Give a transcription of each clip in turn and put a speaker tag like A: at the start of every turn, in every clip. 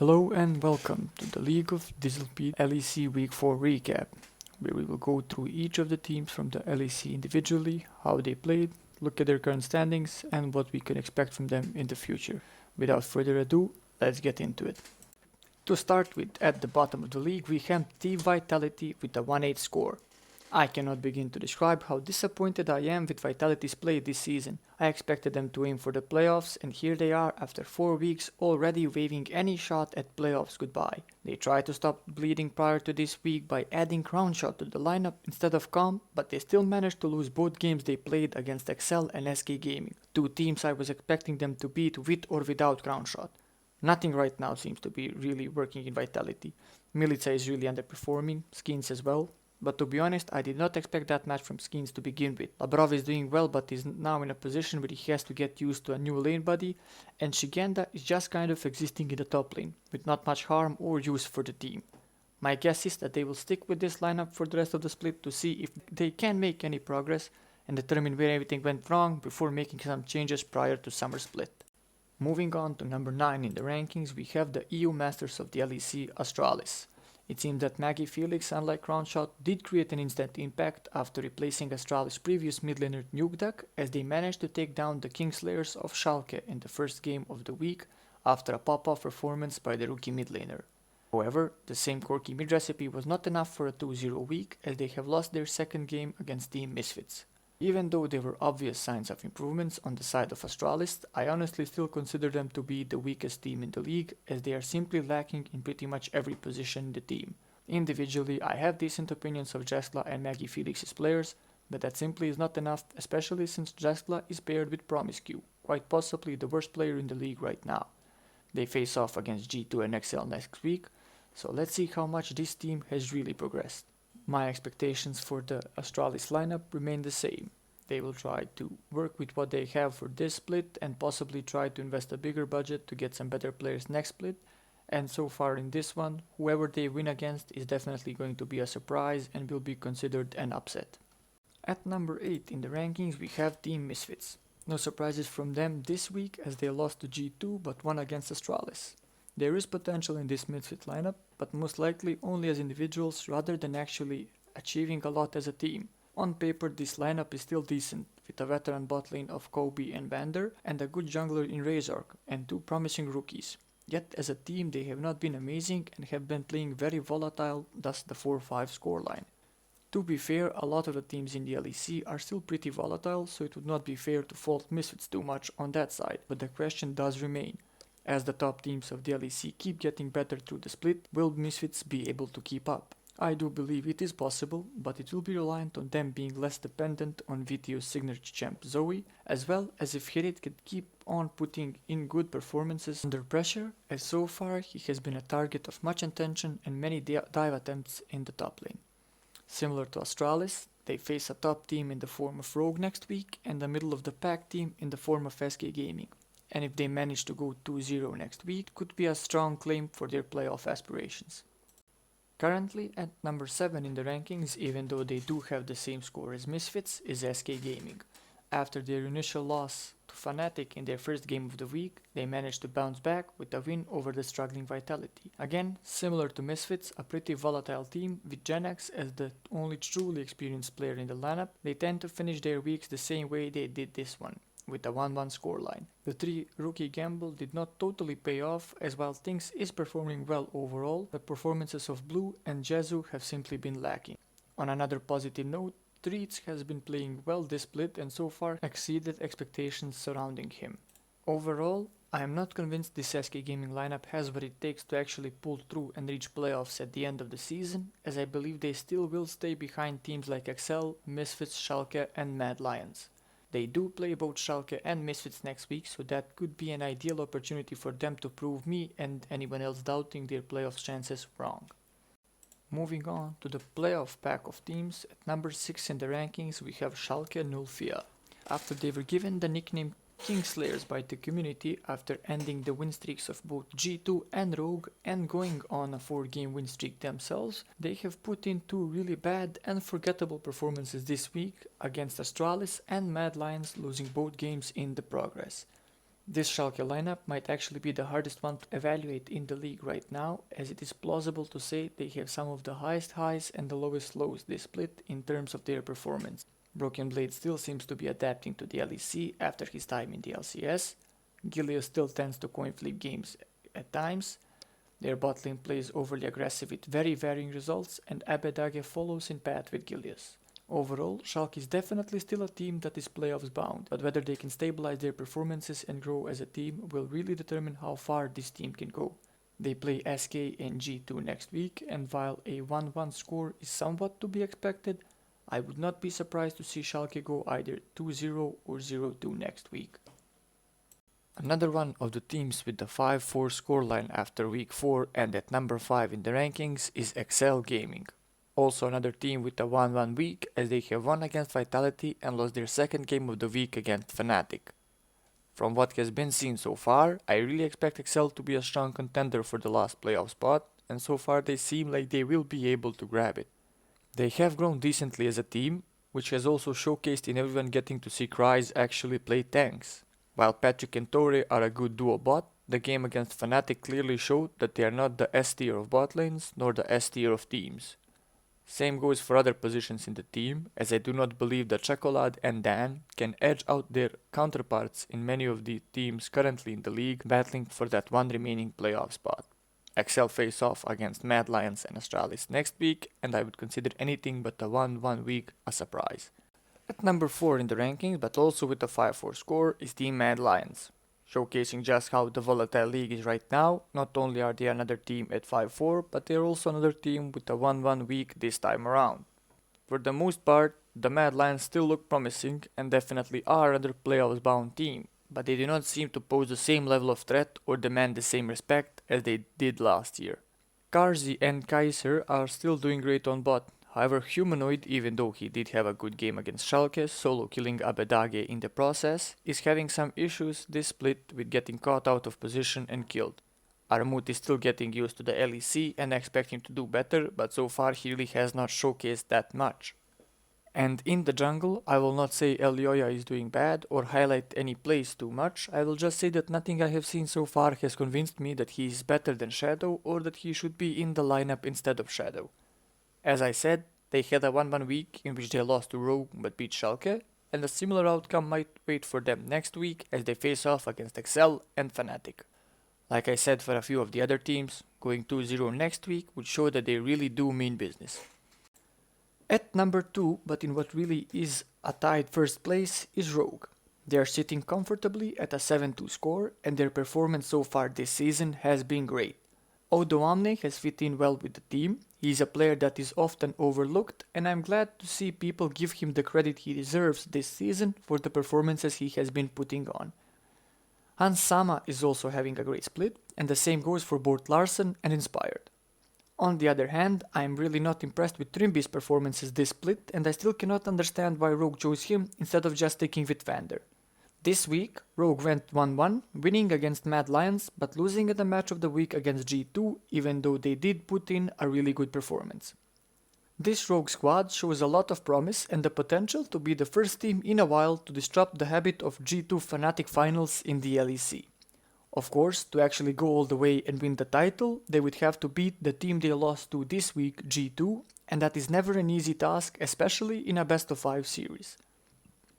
A: Hello and welcome to the League of DizzlPete LEC Week 4 recap, where we will go through each of the teams from the LEC individually, how they played, look at their current standings, and what we can expect from them in the future. Without further ado, let's get into it. To start with, at the bottom of the league, we have Team Vitality with a 1-8 score. I cannot begin to describe how disappointed I am with Vitality's play this season. I expected them to aim for the playoffs, and here they are after 4 weeks already waving any shot at playoffs goodbye. They tried to stop bleeding prior to this week by adding Crownshot to the lineup instead of Calm, but they still managed to lose both games they played against Excel and SK Gaming, two teams I was expecting them to beat with or without Crownshot. Nothing right now seems to be really working in Vitality. Milica is really underperforming, Skins as well. But to be honest, I did not expect that match from Skins to begin with. Labrov is doing well, but is now in a position where he has to get used to a new lane buddy, and Shigenda is just kind of existing in the top lane, with not much harm or use for the team. My guess is that they will stick with this lineup for the rest of the split to see if they can make any progress and determine where everything went wrong before making some changes prior to summer split. Moving on to number 9 in the rankings, we have the EU Masters of the LEC Astralis. It seems that Maggie Felix, unlike Crownshot, did create an instant impact after replacing Astralis' previous mid laner Nukeduck, as they managed to take down the Kingslayers of Schalke in the first game of the week after a pop-off performance by the rookie mid laner. However, the same quirky mid recipe was not enough for a 2-0 week, as they have lost their second game against Team Misfits. Even though there were obvious signs of improvements on the side of Astralis, I honestly still consider them to be the weakest team in the league, as they are simply lacking in pretty much every position in the team. Individually, I have decent opinions of Jeskla and Maggie Felix's players, but that simply is not enough, especially since Jeskla is paired with Promiscu, quite possibly the worst player in the league right now. They face off against G2 and XL next week, so let's see how much this team has really progressed. My expectations for the Astralis lineup remain the same. They will try to work with what they have for this split and possibly try to invest a bigger budget to get some better players next split, and so far in this one, whoever they win against is definitely going to be a surprise and will be considered an upset. At number 8 in the rankings, we have Team Misfits. No surprises from them this week, as they lost to G2 but won against Astralis. There is potential in this Misfit lineup, but most likely only as individuals rather than actually achieving a lot as a team. On paper, this lineup is still decent, with a veteran bot lane of Kobe and Vander, and a good jungler in Razork, and 2 promising rookies. Yet as a team they have not been amazing and have been playing very volatile, thus the 4-5 scoreline. To be fair, a lot of the teams in the LEC are still pretty volatile, so it would not be fair to fault Misfits too much on that side, but the question does remain. As the top teams of the LEC keep getting better through the split, will Misfits be able to keep up? I do believe it is possible, but it will be reliant on them being less dependent on VTO's signature champ Zoe, as well as if Hirit can keep on putting in good performances under pressure, as so far he has been a target of much attention and many dive attempts in the top lane. Similar to Astralis, they face a top team in the form of Rogue next week and a middle of the pack team in the form of SK Gaming. And if they manage to go 2-0 next week, it could be a strong claim for their playoff aspirations. Currently at number 7 in the rankings, even though they do have the same score as Misfits, is SK Gaming. After their initial loss to Fnatic in their first game of the week, they managed to bounce back with a win over the struggling Vitality. Again, similar to Misfits, a pretty volatile team with Genax as the only truly experienced player in the lineup. They tend to finish their weeks the same way they did this one, with a 1-1 scoreline. The 3 rookie gamble did not totally pay off, as while things is performing well overall, the performances of Blue and Jezu have simply been lacking. On another positive note, Treats has been playing well this split and so far exceeded expectations surrounding him. Overall, I am not convinced this SK Gaming lineup has what it takes to actually pull through and reach playoffs at the end of the season, as I believe they still will stay behind teams like Excel, Misfits, Schalke and Mad Lions. They do play both Schalke and Misfits next week, so that could be an ideal opportunity for them to prove me and anyone else doubting their playoff chances wrong. Moving on to the playoff pack of teams, at number 6 in the rankings we have Schalke 04. After they were given the nickname Kingslayers by the community after ending the win streaks of both G2 and Rogue and going on a 4-game win streak themselves, they have put in 2 really bad and forgettable performances this week against Astralis and Mad Lions, losing both games in the progress. This Schalke lineup might actually be the hardest one to evaluate in the league right now, as it is plausible to say they have some of the highest highs and the lowest lows this split in terms of their performance. Broken Blade still seems to be adapting to the LEC after his time in the LCS. Gilius still tends to coin flip games at times. Their bot lane plays overly aggressive with very varying results, and Abedage follows in path with Gilius. Overall, Schalke is definitely still a team that is playoffs bound, but whether they can stabilize their performances and grow as a team will really determine how far this team can go. They play SK and G2 next week, and while a 1-1 score is somewhat to be expected, I would not be surprised to see Schalke go either 2-0 or 0-2 next week. Another one of the teams with the 5-4 scoreline after week 4 and at number 5 in the rankings is Excel Gaming. Also another team with a 1-1 week, as they have won against Vitality and lost their second game of the week against Fnatic. From what has been seen so far, I really expect Excel to be a strong contender for the last playoff spot, and so far they seem like they will be able to grab it. They have grown decently as a team, which has also showcased in everyone getting to see Kryze actually play tanks. While Patrick and Torre are a good duo bot, the game against Fnatic clearly showed that they are not the S tier of bot lanes nor the S tier of teams. Same goes for other positions in the team, as I do not believe that Chocolade and Dan can edge out their counterparts in many of the teams currently in the league battling for that one remaining playoff spot. Excel face off against Mad Lions and Astralis next week, and I would consider anything but a 1-1 week a surprise. At number 4 in the rankings, but also with a 5-4 score, is Team Mad Lions. Showcasing just how the volatile league is right now, not only are they another team at 5-4, but they are also another team with a 1-1 week this time around. For the most part, the Mad Lions still look promising and definitely are another playoffs bound team, but they do not seem to pose the same level of threat or demand the same respect as they did last year. Karzi and Kaiser are still doing great on bot. However, Humanoid, even though he did have a good game against Schalke, solo killing Abedage in the process, is having some issues this split with getting caught out of position and killed. Armut is still getting used to the LEC and I expect him to do better, but so far he really has not showcased that much. And in the jungle, I will not say Elioya is doing bad or highlight any plays too much, I will just say that nothing I have seen so far has convinced me that he is better than Shadow or that he should be in the lineup instead of Shadow. As I said, they had a 1-1 week in which they lost to Rogue but beat Schalke, and a similar outcome might wait for them next week as they face off against Excel and Fnatic. Like I said for a few of the other teams, going 2-0 next week would show that they really do mean business. At number 2, but in what really is a tied first place, is Rogue. They are sitting comfortably at a 7-2 score, and their performance so far this season has been great. Odoamne has fit in well with the team, he is a player that is often overlooked, and I'm glad to see people give him the credit he deserves this season for the performances he has been putting on. Hans Sama is also having a great split, and the same goes for both Larsen and Inspired. On the other hand, I'm really not impressed with Trimby's performances this split, and I still cannot understand why Rogue chose him instead of just sticking with Vander. This week, Rogue went 1-1, winning against Mad Lions, but losing at the match of the week against G2, even though they did put in a really good performance. This Rogue squad shows a lot of promise and the potential to be the first team in a while to disrupt the habit of G2 Fnatic finals in the LEC. Of course, to actually go all the way and win the title, they would have to beat the team they lost to this week, G2, and that is never an easy task, especially in a best of 5 series.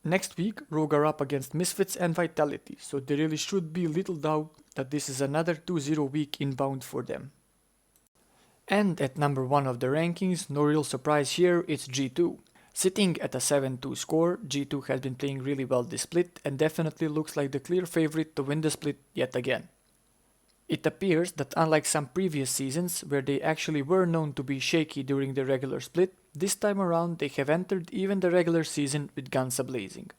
A: Next week, Rogue are up against Misfits and Vitality, so there really should be little doubt that this is another 2-0 week inbound for them. And at number 1 of the rankings, no real surprise here, it's G2. Sitting at a 7-2 score, G2 has been playing really well this split and definitely looks like the clear favorite to win the split yet again. It appears that unlike some previous seasons, where they actually were known to be shaky during the regular split, this time around they have entered even the regular season with guns a-blazing.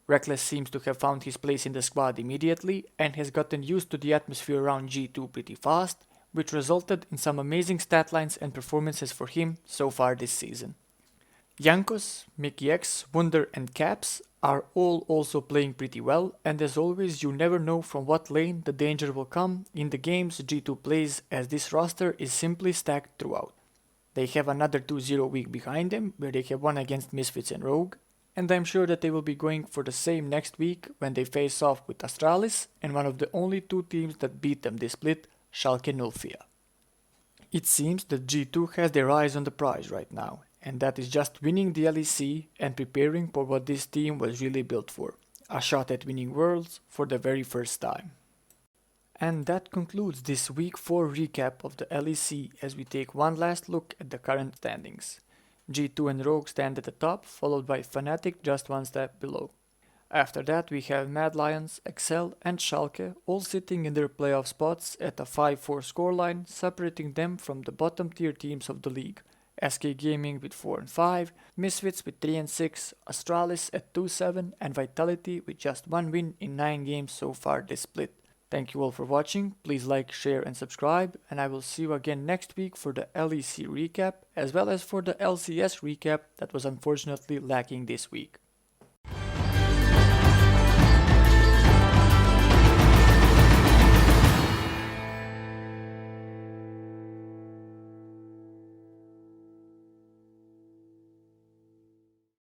A: Reckless seems to have found his place in the squad immediately and has gotten used to the atmosphere around G2 pretty fast, which resulted in some amazing stat lines and performances for him so far this season. Jankos, Mickey X, Wunder and Caps are all also playing pretty well, and as always you never know from what lane the danger will come in the games G2 plays, as this roster is simply stacked throughout. They have another 2-0 week behind them where they have won against Misfits and Rogue, And I'm sure that they will be going for the same next week when they face off with Astralis and one of the only two teams that beat them this split, Schalke 04. It seems that G2 has their eyes on the prize right now, and that is just winning the LEC and preparing for what this team was really built for, a shot at winning Worlds for the very first time. And that concludes this Week 4 recap of the LEC as we take one last look at the current standings. G2 and Rogue stand at the top, followed by Fnatic just one step below. After that we have Mad Lions, Excel and Schalke all sitting in their playoff spots at a 5-4 scoreline, separating them from the bottom tier teams of the league. SK Gaming with 4 and 5, Misfits with 3 and 6, Astralis at 2-7 and Vitality with just one win in 9 games so far this split. Thank you all for watching, please like, share and subscribe, and I will see you again next week for the LEC recap as well as for the LCS recap that was unfortunately lacking this week.